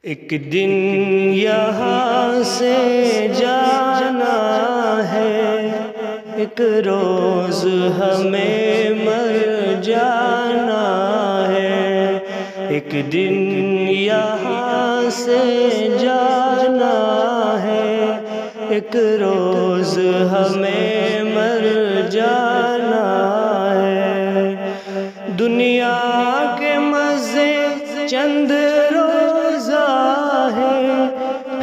ایک دن یہاں سے جانا ہے، ایک روز ہمیں مر جانا ہے۔ ایک دن یہاں سے جانا ہے، ایک روز ہمیں مر جانا ہے۔ دنیا کے مزے چند روزہ ہے،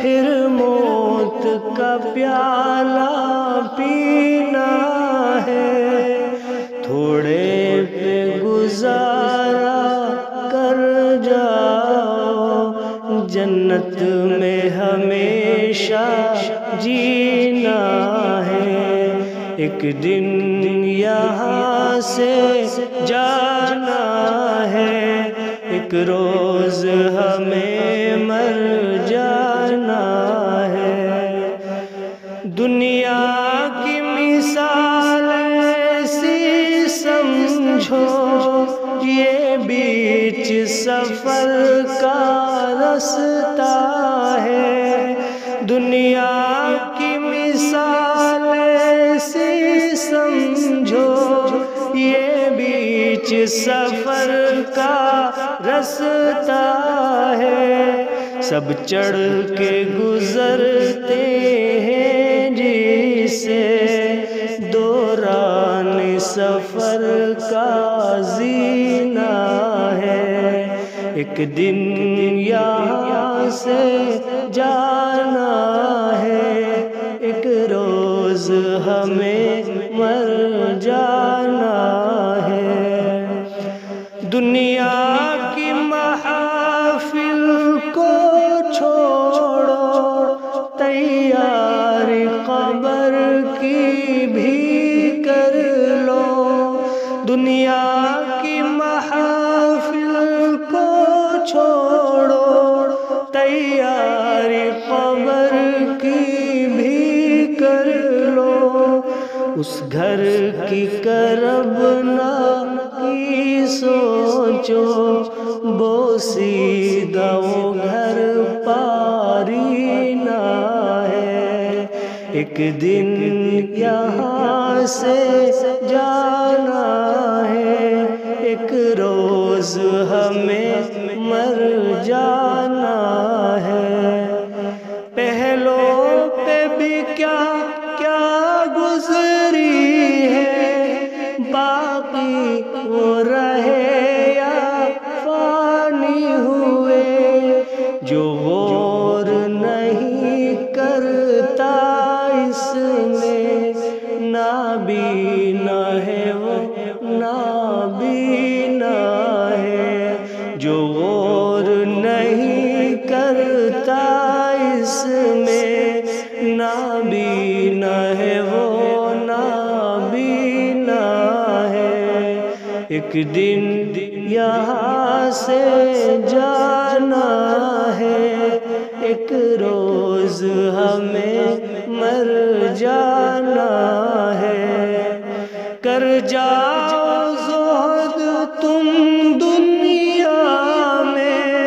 پھر موت کا پیالہ پینا ہے۔ تھوڑے پہ گزارا کر جاؤ، جنت میں ہمیشہ جینا ہے۔ ایک دن یہاں سے جانا ہے، ایک روز ہمیں مر جانا ہے۔ دنیا کی مثال ایسی سمجھو، یہ بیچ سفر کا رستہ ہے۔ دنیا کی مثال ایسی سمجھو، یہ بیچ سفر کا رستہ ہے۔ سب چڑھ کے گزرتے ہیں جسے، دوران سفر کا زینہ ہے۔ ایک دن یہاں سے جانا ہے، ایک روز ہمیں مر جانا ہے۔ دنیا کی محافل کو چھوڑو، تیاری قبر کی بھی کر لو۔ دنیا کی محافل کو چھوڑو، تیاری قبر کی بھی کر لو۔ اس گھر کی کرب نہ کی سوچو، بوسیدہ وہ گھر پاری نہ ہے۔ ایک دن یہاں سے جانا ہے، ایک روز ہمیں مر جانا ہے۔ پہلوں پہ بھی کیا کیا گزری ہے، باقی وہ رہے یا فانی ہوئے۔ جو غور نہیں کرتا اس میں، نابینا ہے وہ نابینا ہے۔ جو غور نہیں کرتا اس میں، نابینا ہے وہ نابینا ہے۔ ایک دن یہاں سے جانا ہے، ایک روز ہمیں مر جانا ہے۔ کر جاؤ زہد تم دنیا میں،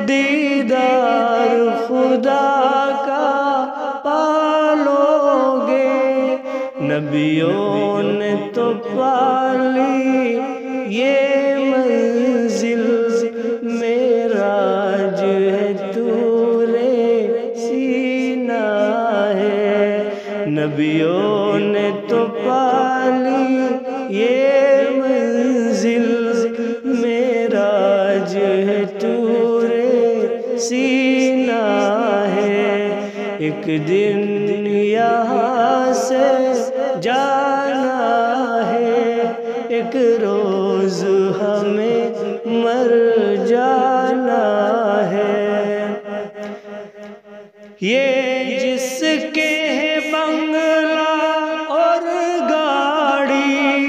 دیدار خدا کا پالو گے۔ نبیوں نے تو پالی یہ منزل، معراج ہے طور سینہ ہے۔ نبیوں نے تو پالی یہ منزل، معراج ہے طور سینہ ہے۔ ایک دن یہاں سے جانا ہے، ایک روز ہمیں مر جانا ہے۔ یہ جس کے ہے بنگلہ اور گاڑی،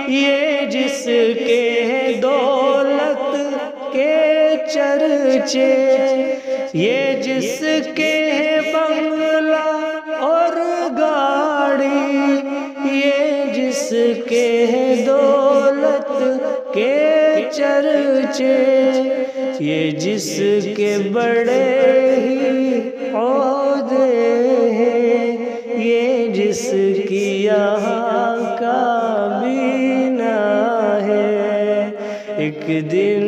یہ جس کے ہے دولت کے چرچے، یہ جس کے ہے بنگلہ اور گاڑی، یہ جس کے ہے دولت کے چرچے۔ یہ جس کے بڑے ہی عہدے ہیں، یہ جس کی یہاں کابینہ ہے، ایک دن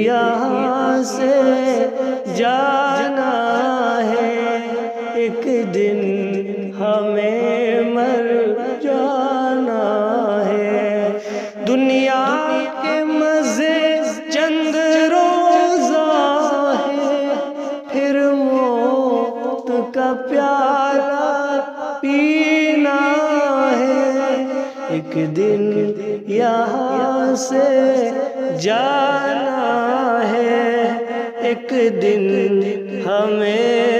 یہاں سے جانا ہے، ایک دن ہمیں مر جانا ہے۔ دنیا کے مزے چند روزہ ہے، پھر موت کا پیالہ پینا ہے، ایک دن یہاں سے جانا ہے، ایک دن ہمیں